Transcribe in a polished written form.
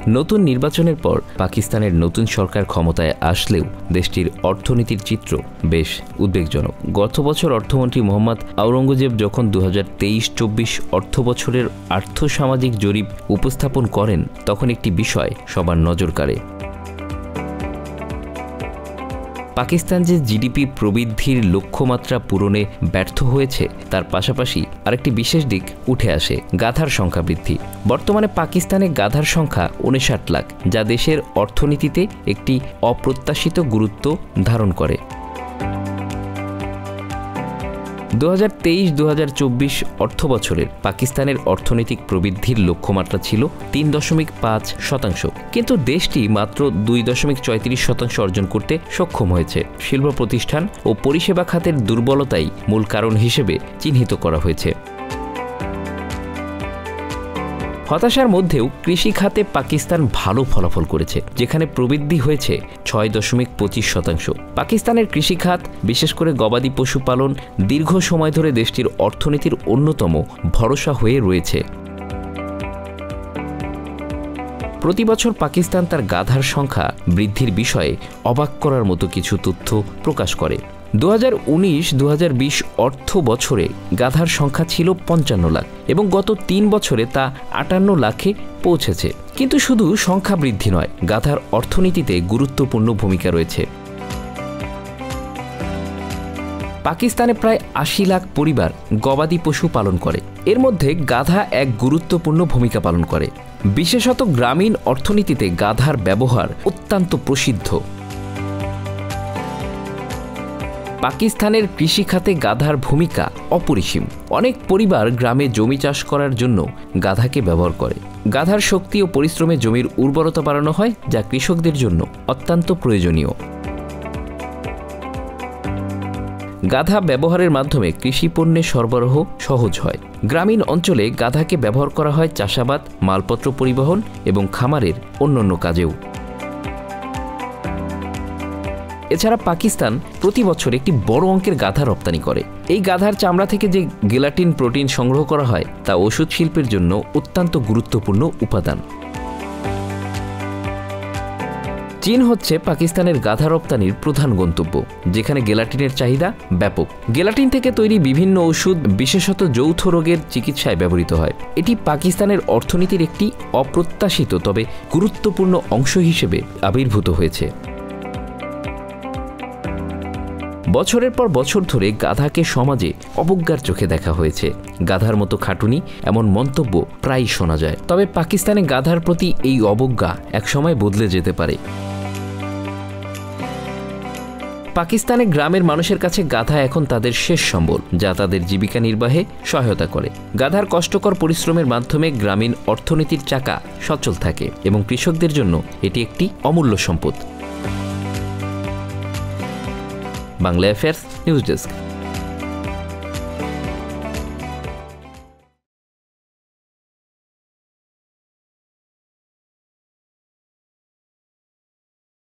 নতুন নির্বাচনের পর পাকিস্তানের নতুন সরকার ক্ষমতায় আসলেও দেশটির অর্থনীতির চিত্র বেশ উদ্বেগজনক। গত বছর অর্থমন্ত্রী মোহাম্মদ আওরঙ্গজেব যখন 2023-24 অর্থবছরের আর্থসামাজিক জরিপ উপস্থাপন করেন তখন একটি বিষয় সবার নজর কাড়ে। পাকিস্তান যে জিডিপি প্রবৃদ্ধির লক্ষ্যমাত্রা পূরণে ব্যর্থ হয়েছে তার পাশাপাশি আরেকটি বিশেষ দিক উঠে আসে, গাধার সংখ্যা বৃদ্ধি। বর্তমানে পাকিস্তানে গাধার সংখ্যা 59 লাখ, যা দেশের অর্থনীতিতে একটি অপ্রত্যাশিত গুরুত্ব ধারণ করে। 2023-2024 অর্থবছরের পাকিস্তানের অর্থনৈতিক প্রবৃদ্ধির লক্ষ্যমাত্রা ছিল 3.5%, কিন্তু দেশটি মাত্র 2.34% অর্জন করতে সক্ষম হয়েছে। শিল্প প্রতিষ্ঠান ও পরিষেবা খাতের দুর্বলতাই মূল কারণ হিসেবে চিহ্নিত করা হয়েছে। হতাশার মধ্যেও কৃষি খাতে পাকিস্তান ভালো ফলাফল করেছে, যেখানে প্রবৃদ্ধি হয়েছে 6.25%। পাকিস্তানের কৃষি খাত, বিশেষ করে গবাদি পশুপালন, দীর্ঘ সময় ধরে দেশটির অর্থনীতির অন্যতম ভরসা হয়ে রয়েছে। প্রতি বছর পাকিস্তান তার গাধার সংখ্যা বৃদ্ধির বিষয়ে অবাক করার মতো কিছু তথ্য প্রকাশ করে। 2019-2020 অর্থ বছরে গাধার সংখ্যা ছিল 55 লাখ এবং গত 3 বছরে তা 58 লাখে পৌঁছেছে। কিন্তু শুধু সংখ্যা বৃদ্ধি নয়, গাধার অর্থনীতিতে গুরুত্বপূর্ণ ভূমিকা রয়েছে। পাকিস্তানে প্রায় 80 লাখ পরিবার গবাদি পশু পালন করে। এর মধ্যে গাধা এক গুরুত্বপূর্ণ ভূমিকা পালন করে। বিশেষত গ্রামীণ অর্থনীতিতে গাধার ব্যবহার অত্যন্ত প্রসিদ্ধ। পাকিস্তানের কৃষিখাতে গাধার ভূমিকা অপরিসীম। অনেক পরিবার গ্রামে জমি চাষ করার জন্য গাধাকে ব্যবহার করে। গাধার শক্তি ও পরিশ্রমে জমির উর্বরতা বাড়ানো হয়, যা কৃষকদের জন্য অত্যন্ত প্রয়োজনীয়। গাধা ব্যবহারের মাধ্যমে কৃষি পণ্যের সরবরাহ সহজ হয়। গ্রামীণ অঞ্চলে গাধাকে ব্যবহার করা হয় চাষাবাদ, মালপত্র পরিবহন এবং খামারের অন্যান্য কাজেও। এছাড়া পাকিস্তান প্রতি বছর একটি বড় অঙ্কের গাধা রপ্তানি করে। এই গাধার চামড়া থেকে যে গেলাটিন প্রোটিন সংগ্রহ করা হয় তা ওষুধ শিল্পের জন্য অত্যন্ত গুরুত্বপূর্ণ উপাদান। চীন হচ্ছে পাকিস্তানের গাধা রপ্তানির প্রধান গন্তব্য, যেখানে গেলাটিনের চাহিদা ব্যাপক। গেলাটিন থেকে তৈরি বিভিন্ন ওষুধ বিশেষত যৌথ রোগের চিকিৎসায় ব্যবহৃত হয়। এটি পাকিস্তানের অর্থনীতির একটি অপ্রত্যাশিত তবে গুরুত্বপূর্ণ অংশ হিসেবে আবির্ভূত হয়েছে। বছরের পর বছর ধরে গাধাকে সমাজে অবজ্ঞার চোখে দেখা হয়েছে। গাধার মতো খাটুনি, এমন মন্তব্য প্রায়ই শোনা যায়। তবে পাকিস্তানে গাধার প্রতি এই অবজ্ঞা একসময় বদলে যেতে পারে। পাকিস্তানে গ্রামের মানুষের কাছে গাধা এখন তাদের শেষ সম্বল, যা তাদের জীবিকা নির্বাহে সহায়তা করে। গাধার কষ্টকর পরিশ্রমের মাধ্যমে গ্রামীণ অর্থনীতির চাকা সচল থাকে এবং কৃষকদের জন্য এটি একটি অমূল্য সম্পদ। Bangla affairs news desk.